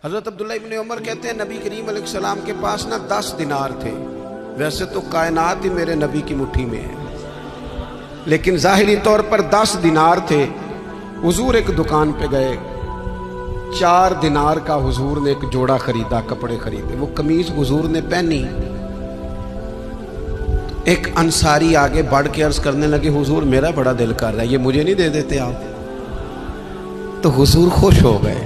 حضرت عبداللہ ابن عمر کہتے ہیں نبی کریم علیہ السلام کے پاس 10 دینار تھے. ویسے تو کائنات ہی میرے نبی کی مٹھی میں ہے، لیکن ظاہری طور پر 10 دینار تھے. حضور ایک دکان پہ گئے، 4 دینار کا حضور نے ایک جوڑا خریدا، کپڑے خریدے. وہ قمیض حضور نے پہنی. ایک انصاری آگے بڑھ کے عرض کرنے لگے حضور میرا بڑا دل کر رہا ہے، یہ مجھے نہیں دے دیتے آپ؟ تو حضور خوش ہو گئے.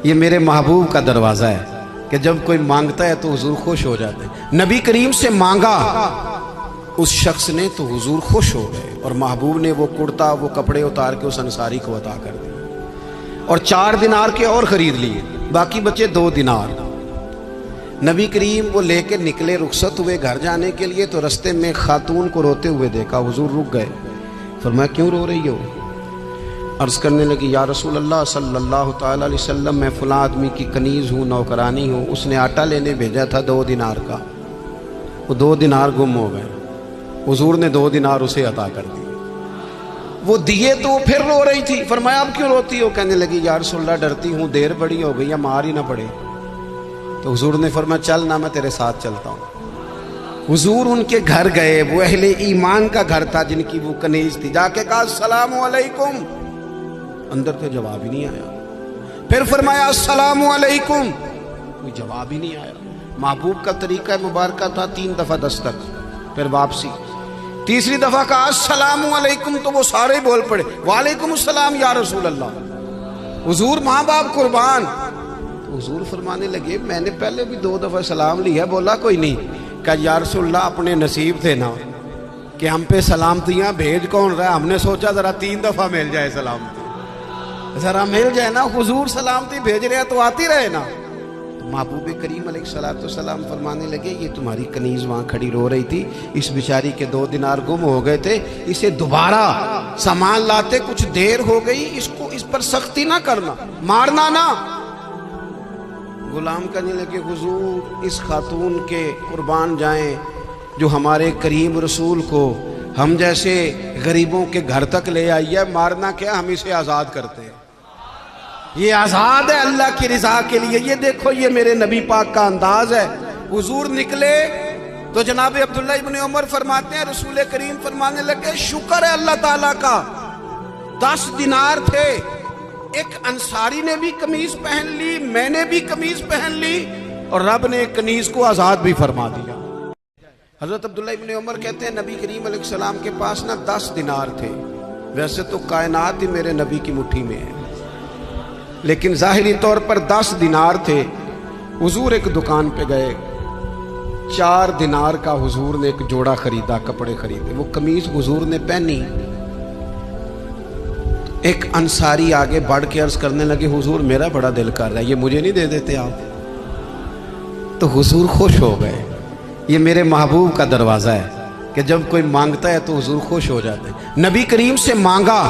یہ میرے محبوب کا دروازہ ہے کہ جب کوئی مانگتا ہے تو حضور خوش ہو جاتے ہیں. نبی کریم سے مانگا اس شخص نے تو حضور خوش ہو گئے، اور محبوب نے وہ کرتا، وہ کپڑے اتار کے اس انصاری کو عطا کر دیے، اور 4 دینار کے اور خرید لیے، باقی بچے 2 دینار. نبی کریم وہ لے کے نکلے، رخصت ہوئے گھر جانے کے لیے، تو رستے میں خاتون کو روتے ہوئے دیکھا. حضور رک گئے، فرمایا کیوں رو رہی ہو؟ عرض کرنے لگی یا رسول اللہ صلی اللہ تعالی علیہ وسلم میں فلاں آدمی کی کنیز ہوں، نوکرانی ہوں، اس نے آٹا لینے بھیجا تھا 2 دینار کا، وہ 2 دینار گم ہو گئے. حضور نے 2 دینار اسے عطا کر دی. وہ دیے تو پھر رو رہی تھی. فرمایا اب کیوں روتی ہو؟ کہنے لگی یا رسول اللہ ڈرتی ہوں دیر بڑی ہو گئی یا مار ہی نہ پڑے. تو حضور نے فرمایا چل نہ، میں تیرے ساتھ چلتا ہوں. حضور ان کے گھر گئے، وہ اہل ایمان کا گھر تھا جن کی وہ کنیز تھی. جا کے کہا السلام علیکم، اندر تو جواب ہی نہیں آیا. پھر فرمایا السلام علیکم، کوئی جواب ہی نہیں آیا. محبوب کا طریقہ مبارکہ تھا 3 دفعہ دستک، پھر واپسی. تیسری دفعہ کہا السلام علیکم تو وہ سارے بول پڑے وعلیکم السلام یا رسول اللہ. حضور ماں باپ قربان. تو حضور فرمانے لگے میں نے پہلے بھی 2 دفعہ سلام لیا، بولا کوئی نہیں. کہا یا رسول اللہ اپنے نصیب تھے نا کہ ہم پہ سلامتیاں بھیج کون رہا ہے، ہم نے سوچا ذرا 3 دفعہ مل جائے سلامتی، ذرا مل جائے نا. حضور سلامتی بھیج رہے ہیں تو آتی رہے نا. تو محبوب کریم علیہ السلام فرمانے لگے یہ تمہاری کنیز وہاں کھڑی رو رہی تھی، اس بیچاری کے 2 دینار گم ہو گئے تھے، اسے دوبارہ سامان لاتے کچھ دیر ہو گئی، اس پر سختی نہ کرنا، مارنا نہ. غلام کہنے لگے حضور اس خاتون کے قربان جائیں جو ہمارے کریم رسول کو ہم جیسے غریبوں کے گھر تک لے آئی ہے، مارنا کیا، ہم اسے آزاد کرتے ہیں، یہ آزاد ہے اللہ کی رضا کے لیے. یہ دیکھو یہ میرے نبی پاک کا انداز ہے. حضور نکلے تو جناب عبداللہ ابن عمر فرماتے ہیں رسول کریم فرمانے لگے شکر ہے اللہ تعالیٰ کا، 10 دینار تھے، ایک انصاری نے بھی قمیض پہن لی، میں نے بھی قمیض پہن لی، اور رب نے کنیز کو آزاد بھی فرما دیا. حضرت عبداللہ ابن عمر کہتے ہیں نبی کریم علیہ السلام کے پاس 10 دینار تھے. ویسے تو کائنات ہی میرے نبی کی مٹھی میں ہے، لیکن ظاہری طور پر 10 دینار تھے. حضور ایک دکان پہ گئے، 4 دینار کا حضور نے ایک جوڑا خریدا، کپڑے خریدے. وہ قمیض حضور نے پہنی. ایک انصاری آگے بڑھ کے عرض کرنے لگے حضور میرا بڑا دل کر رہا ہے، یہ مجھے نہیں دے دیتے آپ؟ تو حضور خوش ہو گئے. یہ میرے محبوب کا دروازہ ہے کہ جب کوئی مانگتا ہے تو حضور خوش ہو جاتے ہیں. نبی کریم سے مانگا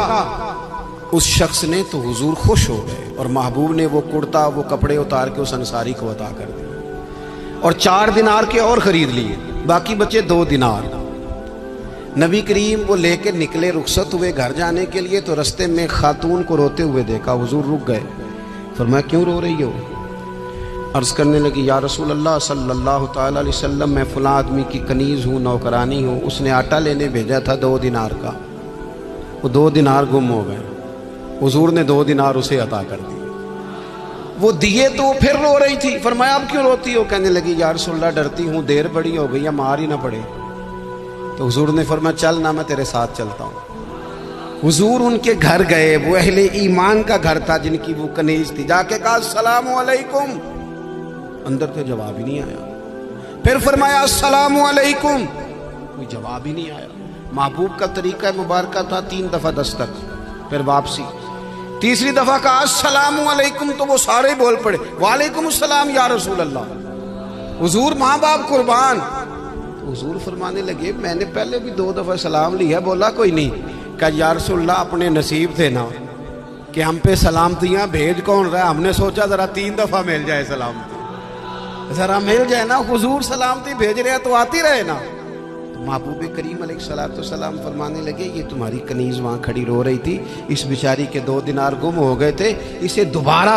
اس شخص نے تو حضور خوش ہو گئے، اور محبوب نے وہ کرتا، وہ کپڑے اتار کے اس انصاری کو عطا کر دیے، اور 4 دینار کے اور خرید لیے، باقی بچے 2 دینار. نبی کریم وہ لے کے نکلے، رخصت ہوئے گھر جانے کے لیے، تو رستے میں خاتون کو روتے ہوئے دیکھا. حضور رک گئے، فرمایا کیوں رو رہی ہو؟ عرض کرنے لگی یا رسول اللہ صلی اللہ تعالی علیہ وسلم میں فلاں آدمی کی کنیز ہوں، نوکرانی ہوں، اس نے آٹا لینے بھیجا تھا 2 دینار کا، وہ 2 دینار گم ہو گئے. حضور نے 2 دینار اسے عطا کر دی. وہ دیے تو پھر رو رہی تھی. فرمایا اب کیوں روتی ہو؟ کہنے لگی یا رسول اللہ ڈرتی ہوں دیر بڑی ہو گئی یا مار ہی نہ پڑے. تو حضور نے فرمایا چل نہ، میں تیرے ساتھ چلتا ہوں. حضور ان کے گھر گئے، وہ اہل ایمان کا گھر تھا جن کی وہ کنیز تھی. جا کے کہا السلام علیکم، اندر تو جواب ہی نہیں آیا. پھر فرمایا السلام علیکم، کوئی جواب ہی نہیں آیا. محبوب کا طریقہ مبارکہ تھا 3 دفعہ دستک، پھر واپسی. تیسری دفعہ کہا السلام علیکم تو وہ سارے بول پڑے وعلیکم السلام یا رسول اللہ. حضور ماں باپ قربان. حضور فرمانے لگے میں نے پہلے بھی 2 دفعہ سلام لیا، بولا کوئی نہیں. کہا یا رسول اللہ اپنے نصیب تھے نا کہ ہم پہ سلامتیاں بھیج کون رہا ہے، ہم نے سوچا ذرا 3 دفعہ مل جائے سلامتی، ذرا مل جائے نا. حضور سلامتی بھیج رہے ہیں تو آتی رہے نا. محبوب کریم علیہ السلام فرمانے لگے یہ تمہاری کنیز وہاں کھڑی رو رہی تھی، اس بیچاری کے 2 دینار گم ہو گئے تھے، اسے دوبارہ